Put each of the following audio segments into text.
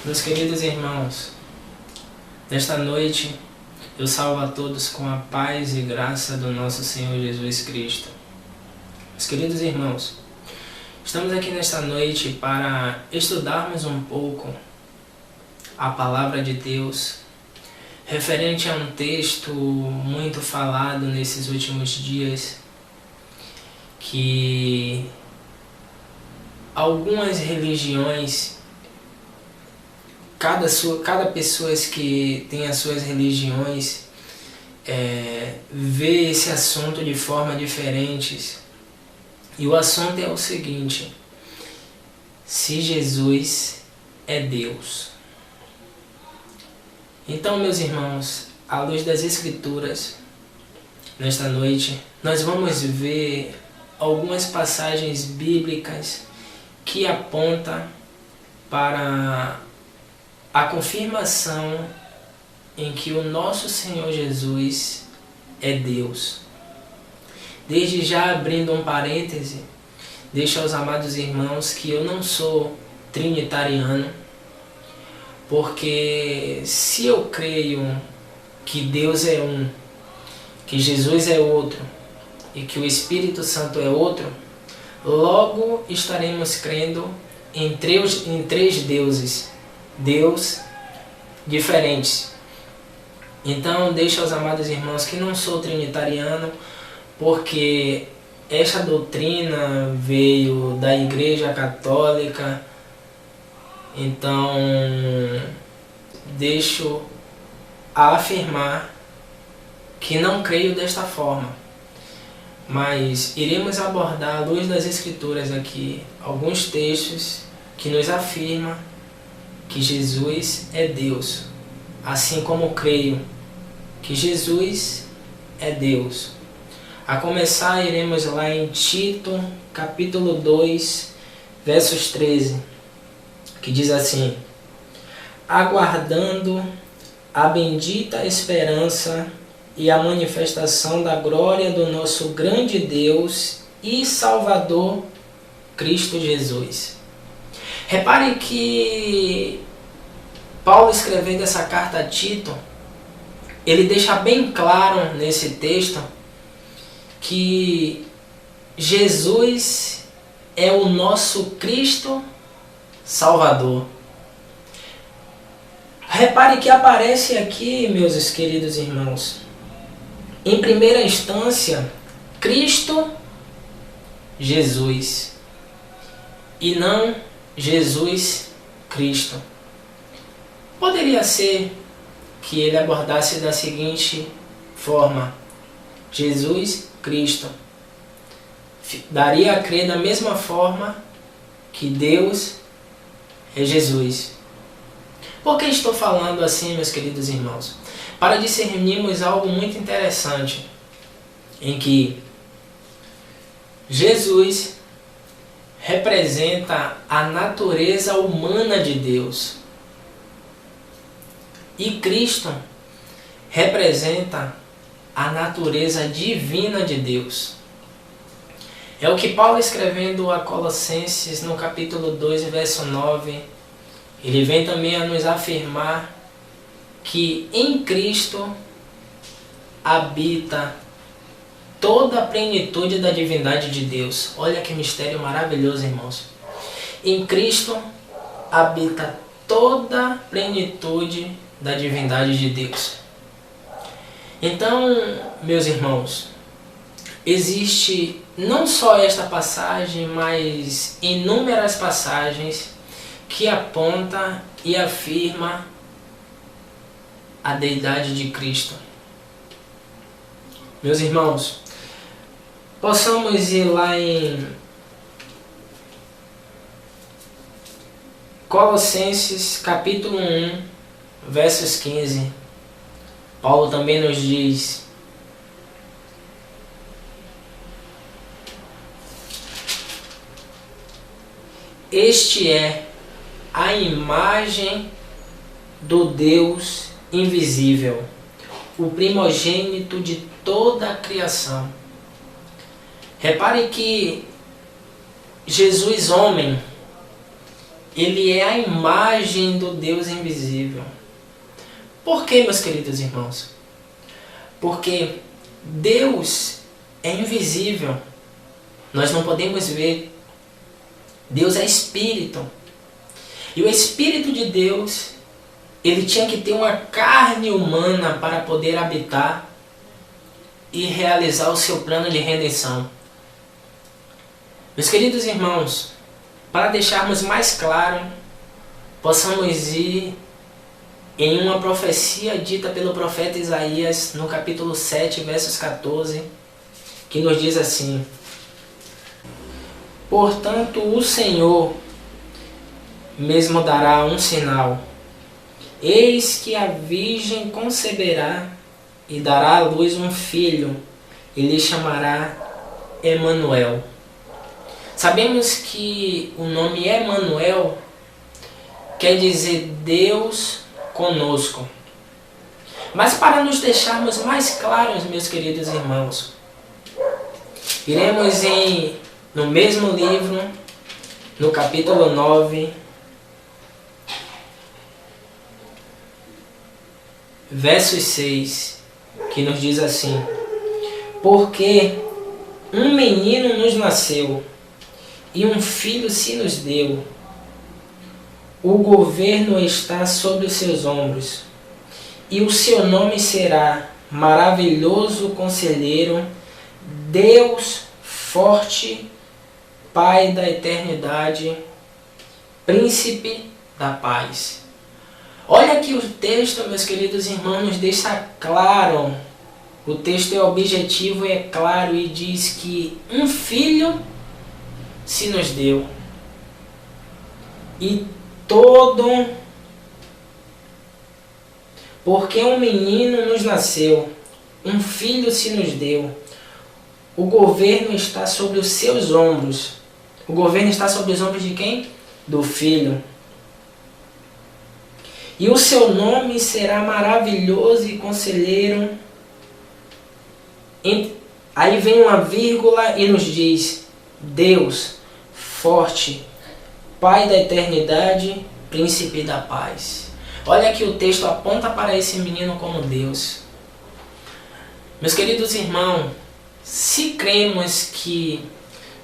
Meus queridos irmãos, nesta noite eu salvo a todos com a paz e graça do nosso Senhor Jesus Cristo. Meus queridos irmãos, estamos aqui nesta noite para estudarmos um pouco a Palavra de Deus, referente a um texto muito falado nesses últimos dias, que algumas religiões, cada pessoa que tem as suas religiões vê esse assunto de forma diferente. E o assunto é o seguinte: se Jesus é Deus. Então, meus irmãos, à luz das Escrituras, nesta noite, nós vamos ver algumas passagens bíblicas que apontam para a confirmação em que o nosso Senhor Jesus é Deus. Desde já, abrindo um parêntese, deixo aos amados irmãos que eu não sou trinitariano, porque se eu creio que Deus é um, que Jesus é outro e que o Espírito Santo é outro, logo estaremos crendo em três deuses, Deus diferentes. Então, deixo aos amados irmãos que não sou trinitariano, porque esta doutrina veio da Igreja Católica. Então, deixo a afirmar que não creio desta forma, mas iremos abordar à luz das Escrituras aqui alguns textos que nos afirmam que Jesus é Deus, assim como creio que Jesus é Deus. A começar, iremos lá em Tito, capítulo 2, versos 13, que diz assim: aguardando a bendita esperança e a manifestação da glória do nosso grande Deus e Salvador, Cristo Jesus. Repare que Paulo, escrevendo essa carta a Tito, ele deixa bem claro nesse texto que Jesus é o nosso Cristo Salvador. Repare que aparece aqui, meus queridos irmãos, em primeira instância, Cristo Jesus, e não Jesus Cristo. Poderia ser que ele abordasse da seguinte forma: Jesus Cristo. Daria a crer da mesma forma que Deus é Jesus. Por que estou falando assim, meus queridos irmãos? Para discernirmos algo muito interessante, em que Jesus representa a natureza humana de Deus e Cristo representa a natureza divina de Deus. É o que Paulo, escrevendo a Colossenses no capítulo 2, verso 9, ele vem também a nos afirmar que em Cristo habita toda a plenitude da divindade de Deus. Olha que mistério maravilhoso, irmãos. Em Cristo habita toda a plenitude da divindade de Deus. Então, meus irmãos, existe não só esta passagem, mas inúmeras passagens que apontam e afirmam a deidade de Cristo. Meus irmãos, possamos ir lá em Colossenses capítulo 1, versos 15. Paulo também nos diz: este é a imagem do Deus invisível, o primogênito de toda a criação. Repare que Jesus, homem, ele é a imagem do Deus invisível. Por quê, meus queridos irmãos? Porque Deus é invisível. Nós não podemos ver. Deus é Espírito. E o Espírito de Deus, ele tinha que ter uma carne humana para poder habitar e realizar o seu plano de redenção. Meus queridos irmãos, para deixarmos mais claro, possamos ir em uma profecia dita pelo profeta Isaías, no capítulo 7, versos 14, que nos diz assim: portanto, o Senhor mesmo dará um sinal. Eis que a virgem conceberá e dará à luz um filho, e lhe chamará Emanuel. Sabemos que o nome Emanuel quer dizer Deus conosco. Mas para nos deixarmos mais claros, meus queridos irmãos, iremos no mesmo livro, no capítulo 9, verso 6, que nos diz assim: porque um menino nos nasceu, e um filho se nos deu. O governo está sobre os seus ombros, e o seu nome será Maravilhoso Conselheiro, Deus Forte, Pai da Eternidade, Príncipe da Paz. Olha que o texto, meus queridos irmãos, nos deixa claro. O texto é objetivo e é claro e diz que um filho se nos deu. E porque um menino nos nasceu, um filho se nos deu. O governo está sobre os seus ombros. O governo está sobre os ombros de quem? Do filho. E o seu nome será Maravilhoso e Conselheiro. Aí vem uma vírgula e nos diz: Deus Forte, Pai da Eternidade, Príncipe da Paz. Olha que o texto aponta para esse menino como Deus. Meus queridos irmãos, se cremos que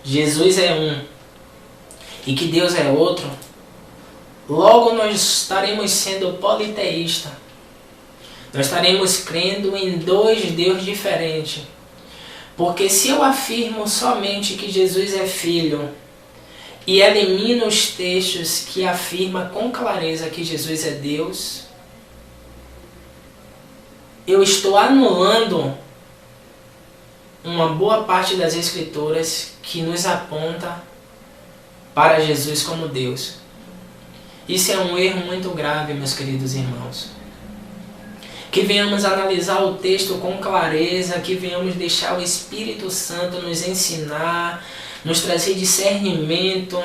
Jesus é um e que Deus é outro, logo nós estaremos sendo politeístas. Nós estaremos crendo em dois deuses diferentes. Porque se eu afirmo somente que Jesus é Filho e elimino os textos que afirmam com clareza que Jesus é Deus, eu estou anulando uma boa parte das Escrituras que nos aponta para Jesus como Deus. Isso é um erro muito grave, meus queridos irmãos. Que venhamos analisar o texto com clareza, que venhamos deixar o Espírito Santo nos ensinar, nos trazer discernimento,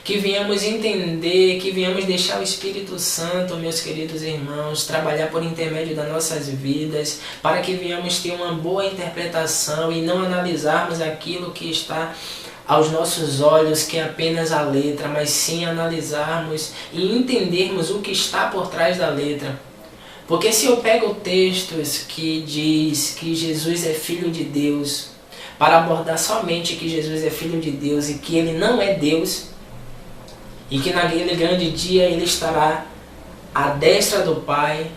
que venhamos entender, que venhamos deixar o Espírito Santo, meus queridos irmãos, trabalhar por intermédio das nossas vidas, para que venhamos ter uma boa interpretação e não analisarmos aquilo que está aos nossos olhos, que é apenas a letra, mas sim analisarmos e entendermos o que está por trás da letra. Porque se eu pego textos que diz que Jesus é Filho de Deus, para abordar somente que Jesus é Filho de Deus e que Ele não é Deus, e que naquele grande dia Ele estará à destra do Pai,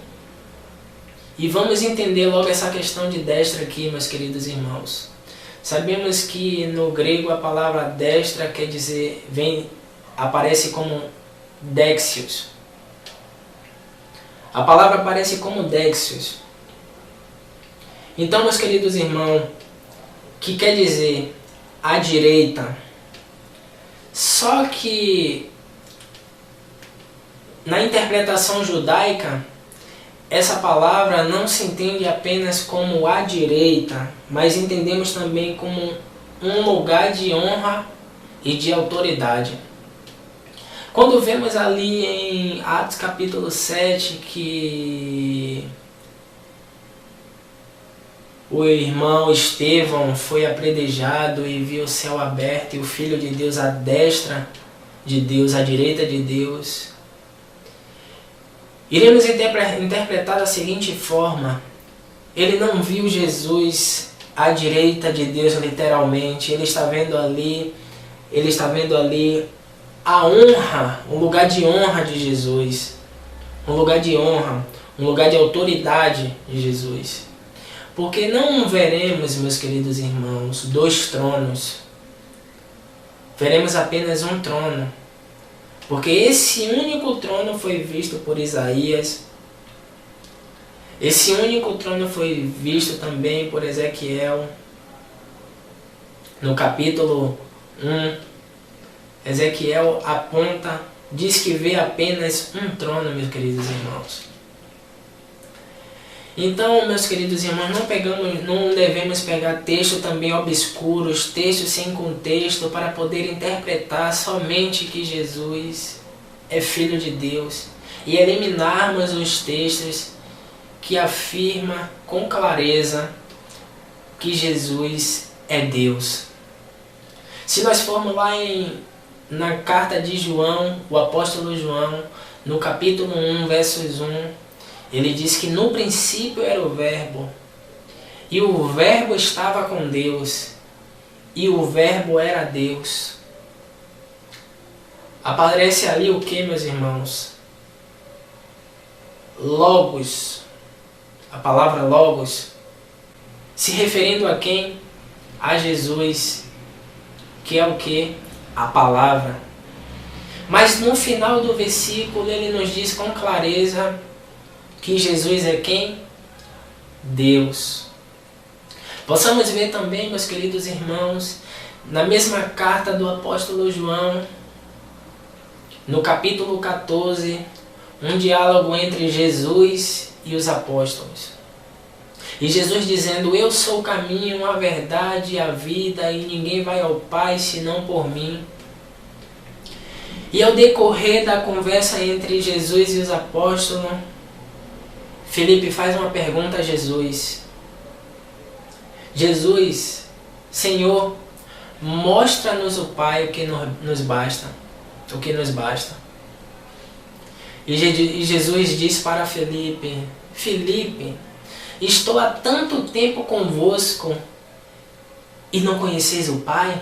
e vamos entender logo essa questão de destra aqui, meus queridos irmãos. Sabemos que no grego a palavra destra quer dizer, aparece como déxios. A palavra aparece como déxios. Então, meus queridos irmãos, que quer dizer à direita. Só que na interpretação judaica, essa palavra não se entende apenas como à direita, mas entendemos também como um lugar de honra e de autoridade. Quando vemos ali em Atos capítulo 7 que o irmão Estevão foi apredejado e viu o céu aberto e o Filho de Deus à destra de Deus, à direita de Deus. Iremos interpretar da seguinte forma: ele não viu Jesus à direita de Deus literalmente, ele está vendo ali a honra, um lugar de honra de Jesus, um lugar de honra, um lugar de autoridade de Jesus. Porque não veremos, meus queridos irmãos, 2 tronos, veremos apenas um trono. Porque esse único trono foi visto por Isaías, esse único trono foi visto também por Ezequiel. No capítulo 1, Ezequiel diz que vê apenas um trono, meus queridos irmãos. Então, meus queridos irmãos, não devemos pegar textos também obscuros, textos sem contexto, para poder interpretar somente que Jesus é Filho de Deus e eliminarmos os textos que afirmam com clareza que Jesus é Deus. Se nós formos lá na carta de João, o apóstolo João, no capítulo 1, versos 1, ele diz que no princípio era o Verbo, e o Verbo estava com Deus, e o Verbo era Deus. Aparece ali o que, meus irmãos? Logos. A palavra Logos, se referindo a quem? A Jesus, que é o que? A palavra. Mas no final do versículo ele nos diz com clareza que Jesus é quem? Deus. Possamos ver também, meus queridos irmãos, na mesma carta do apóstolo João, no capítulo 14, um diálogo entre Jesus e os apóstolos. E Jesus dizendo: eu sou o caminho, a verdade e a vida, e ninguém vai ao Pai senão por mim. E ao decorrer da conversa entre Jesus e os apóstolos, Filipe faz uma pergunta a Jesus. Jesus, Senhor, mostra-nos o Pai, o que nos basta. O que nos basta. E Jesus diz para Filipe: Filipe, estou há tanto tempo convosco e não conheceis o Pai?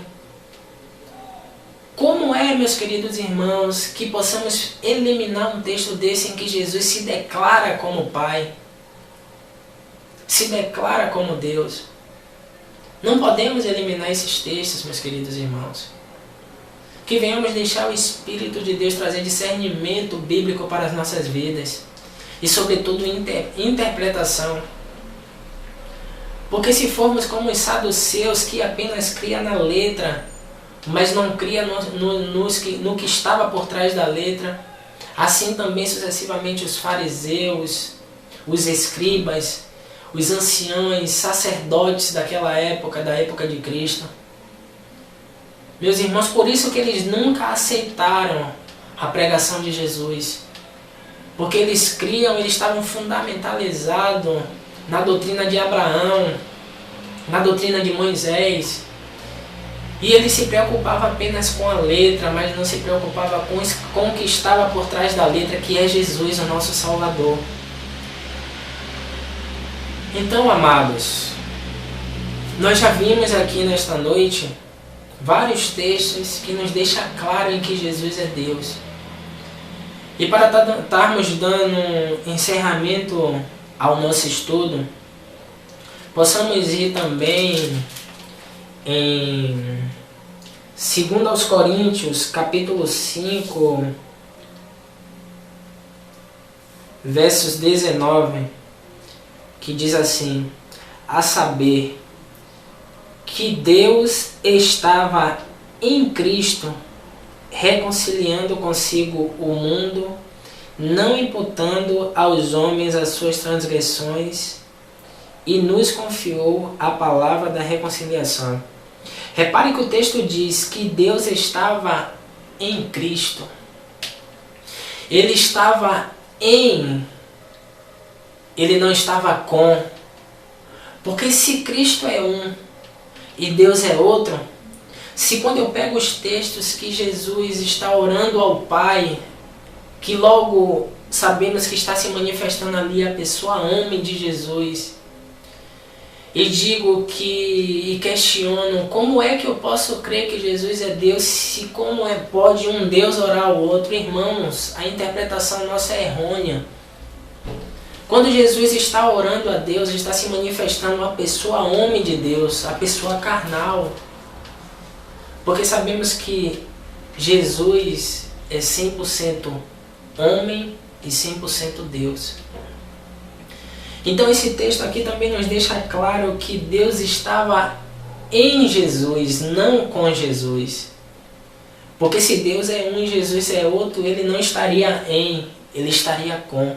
Como é, meus queridos irmãos, que possamos eliminar um texto desse em que Jesus se declara como Pai, se declara como Deus? Não podemos eliminar esses textos, meus queridos irmãos. Que venhamos deixar o Espírito de Deus trazer discernimento bíblico para as nossas vidas e, sobretudo, interpretação. Porque se formos como os saduceus, que apenas criam na letra, mas não cria no que estava por trás da letra, assim também sucessivamente os fariseus, os escribas, os anciãos, sacerdotes daquela época, da época de Cristo. Meus irmãos, por isso que eles nunca aceitaram a pregação de Jesus. Porque eles estavam fundamentalizados na doutrina de Abraão, na doutrina de Moisés. E ele se preocupava apenas com a letra, mas não se preocupava com o que estava por trás da letra, que é Jesus, o nosso Salvador. Então, amados, nós já vimos aqui nesta noite vários textos que nos deixam claro em que Jesus é Deus. E para estarmos dando encerramento ao nosso estudo, possamos ir também em 2 Coríntios, capítulo 5, versos 19, que diz assim: a saber, que Deus estava em Cristo, reconciliando consigo o mundo, não imputando aos homens as suas transgressões, e nos confiou a palavra da reconciliação. Repare que o texto diz que Deus estava em Cristo. Ele estava em, ele não estava com. Porque se Cristo é um e Deus é outro, Se quando eu pego os textos que Jesus está orando ao Pai, que logo sabemos que está se manifestando ali a pessoa homem de Jesus, e digo e questiono, como é que eu posso crer que Jesus é Deus, se pode um Deus orar ao outro? Irmãos, a interpretação nossa é errônea. Quando Jesus está orando a Deus, está se manifestando a pessoa homem de Deus, a pessoa carnal. Porque sabemos que Jesus é 100% homem e 100% Deus. Então esse texto aqui também nos deixa claro que Deus estava em Jesus, não com Jesus. Porque se Deus é um e Jesus é outro, ele não estaria em, ele estaria com.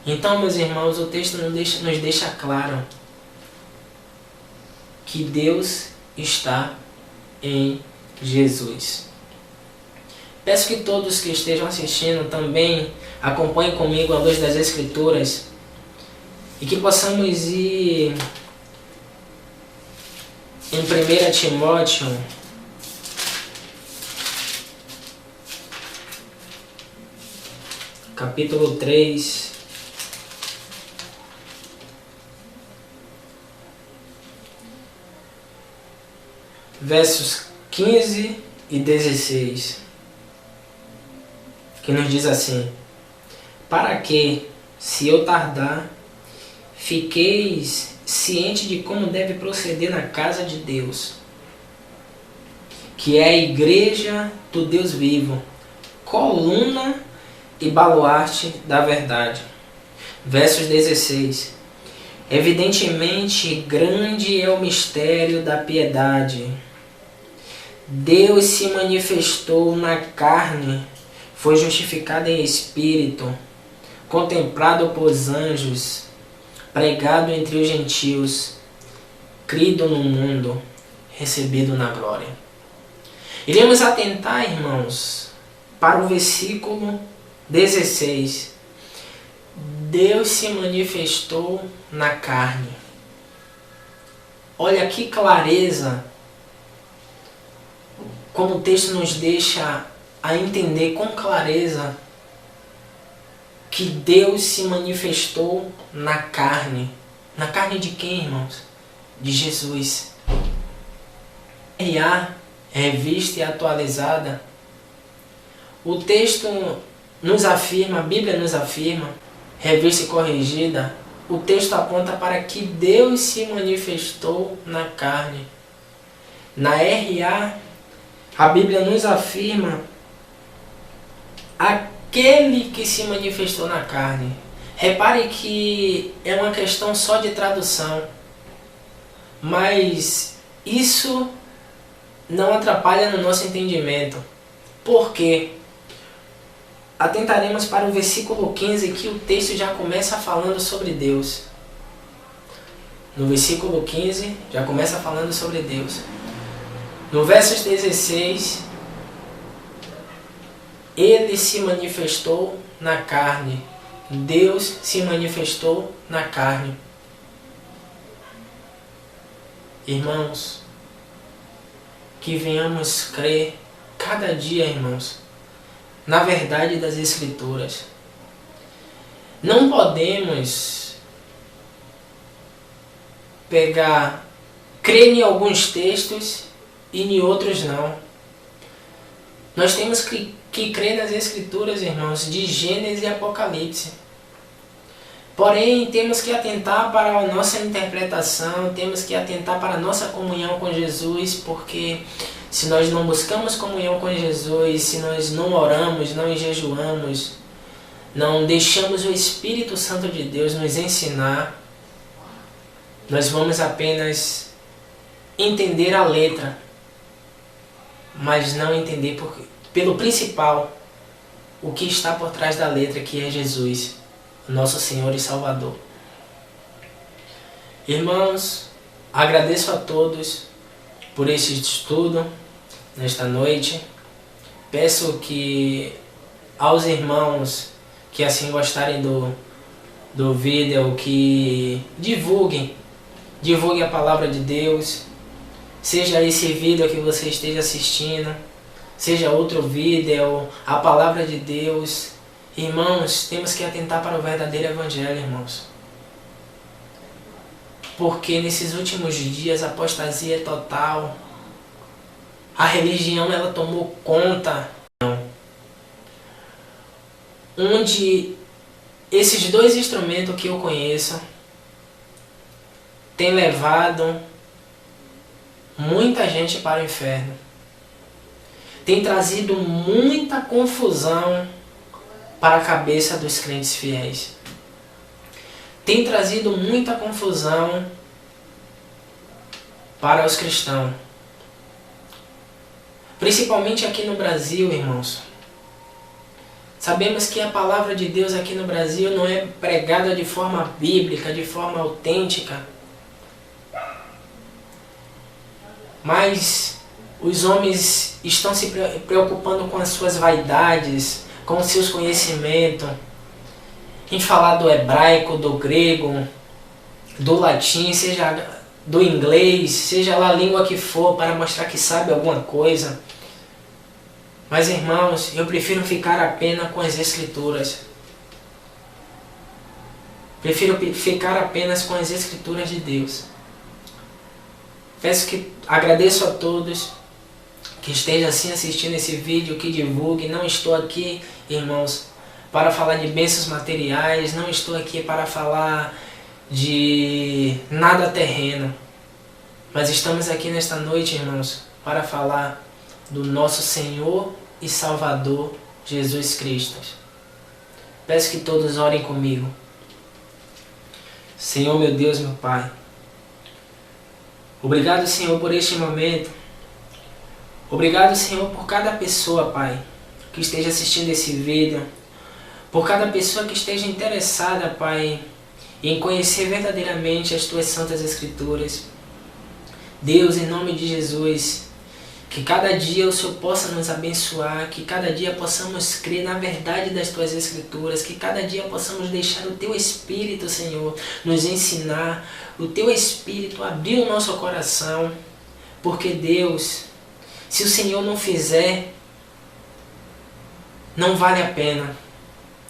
Então, meus irmãos, o texto nos deixa claro que Deus está em Jesus. Peço que todos que estejam assistindo também acompanhem comigo a luz das Escrituras e que possamos ir em 1 Timóteo, capítulo 3, versos 15 e 16, que nos diz assim: para que, se eu tardar, fiqueis ciente de como deve proceder na casa de Deus, que é a igreja do Deus vivo, coluna e baluarte da verdade. Versos 16. Evidentemente, grande é o mistério da piedade. Deus se manifestou na carne, foi justificado em espírito, contemplado pelos anjos, pregado entre os gentios, crido no mundo, recebido na glória. Iremos atentar, irmãos, para o versículo 16. Deus se manifestou na carne. Olha que clareza, como o texto nos deixa a entender com clareza que Deus se manifestou na carne. Na carne de quem, irmãos? De Jesus. R.A. revista e atualizada. O texto nos afirma, a Bíblia nos afirma, revista e corrigida, o texto aponta para que Deus se manifestou na carne. Na R.A., a Bíblia nos afirma aquele que se manifestou na carne. Repare que é uma questão só de tradução, mas isso não atrapalha no nosso entendimento. Por quê? Atentaremos para o versículo 15, que o texto já começa falando sobre Deus. No versículo 15, já começa falando sobre Deus. No verso 16, ele se manifestou na carne. Deus se manifestou na carne. Irmãos, que venhamos crer cada dia, irmãos, na verdade das Escrituras. Não podemos crer em alguns textos e em outros não. Nós temos que crer nas Escrituras, irmãos, de Gênesis e Apocalipse. Porém, temos que atentar para a nossa interpretação, temos que atentar para a nossa comunhão com Jesus, porque se nós não buscamos comunhão com Jesus, se nós não oramos, não jejuamos, não deixamos o Espírito Santo de Deus nos ensinar, nós vamos apenas entender a letra, mas não entender pelo principal, o que está por trás da letra, que é Jesus, nosso Senhor e Salvador. Irmãos, agradeço a todos por este estudo nesta noite. Peço que aos irmãos que assim gostarem do vídeo, que divulguem a palavra de Deus, seja esse vídeo que você esteja assistindo, seja outro vídeo, a palavra de Deus. Irmãos, temos que atentar para o verdadeiro evangelho, irmãos. Porque nesses últimos dias a apostasia é total. A religião ela tomou conta. Onde esses dois instrumentos que eu conheço têm levado muita gente para o inferno. Tem trazido muita confusão para a cabeça dos crentes fiéis. Tem trazido muita confusão para os cristãos. Principalmente aqui no Brasil, irmãos. Sabemos que a palavra de Deus aqui no Brasil não é pregada de forma bíblica, de forma autêntica. Mas os homens estão se preocupando com as suas vaidades, com os seus conhecimentos, em falar do hebraico, do grego, do latim, seja do inglês, seja lá a língua que for, para mostrar que sabe alguma coisa. Mas, irmãos, eu prefiro ficar apenas com as Escrituras. Prefiro ficar apenas com as Escrituras de Deus. Agradeço a todos que estejam assim assistindo esse vídeo, que divulgue. Não estou aqui, irmãos, para falar de bênçãos materiais. Não estou aqui para falar de nada terreno. Mas estamos aqui nesta noite, irmãos, para falar do nosso Senhor e Salvador Jesus Cristo. Peço que todos orem comigo. Senhor, meu Deus, meu Pai, obrigado, Senhor, por este momento. Obrigado, Senhor, por cada pessoa, Pai, que esteja assistindo esse vídeo, por cada pessoa que esteja interessada, Pai, em conhecer verdadeiramente as Tuas Santas Escrituras. Deus, em nome de Jesus, que cada dia o Senhor possa nos abençoar, que cada dia possamos crer na verdade das Tuas Escrituras, que cada dia possamos deixar o Teu Espírito, Senhor, nos ensinar, o Teu Espírito abrir o nosso coração, porque Deus, se o Senhor não fizer, não vale a pena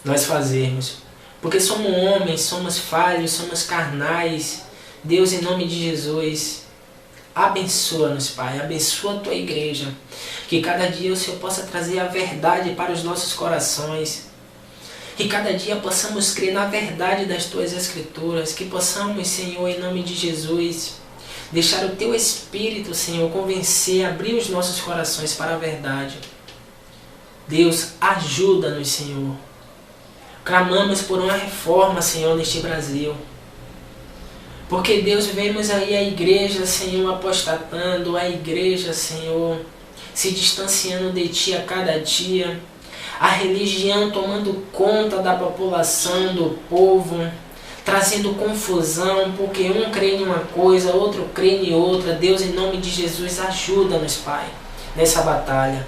nós fazermos, porque somos homens, somos falhos, somos carnais. Deus, em nome de Jesus, abençoa-nos, Pai, abençoa a Tua igreja, que cada dia o Senhor possa trazer a verdade para os nossos corações, que cada dia possamos crer na verdade das Tuas Escrituras, que possamos, Senhor, em nome de Jesus, deixar o Teu Espírito, Senhor, convencer, abrir os nossos corações para a verdade. Deus, ajuda-nos, Senhor. Clamamos por uma reforma, Senhor, neste Brasil. Porque, Deus, vemos aí a igreja, Senhor, apostatando, a igreja, Senhor, se distanciando de Ti a cada dia, a religião tomando conta da população, do povo, trazendo confusão, porque um crê em uma coisa, outro crê em outra. Deus, em nome de Jesus, ajuda-nos, Pai, nessa batalha.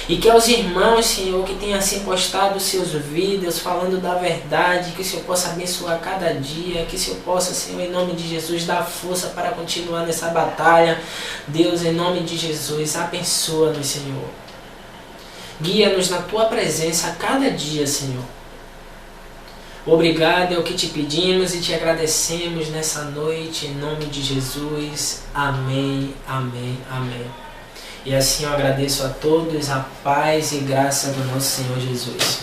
E que aos irmãos, Senhor, que tenham assim postado seus vídeos falando da verdade, que o Senhor possa abençoar cada dia, que o Senhor possa, Senhor, em nome de Jesus, dar força para continuar nessa batalha. Deus, em nome de Jesus, abençoa-nos, Senhor. Guia-nos na Tua presença a cada dia, Senhor. Obrigado, é o que te pedimos e te agradecemos nessa noite, em nome de Jesus. Amém, amém, amém. E assim eu agradeço a todos a paz e graça do nosso Senhor Jesus.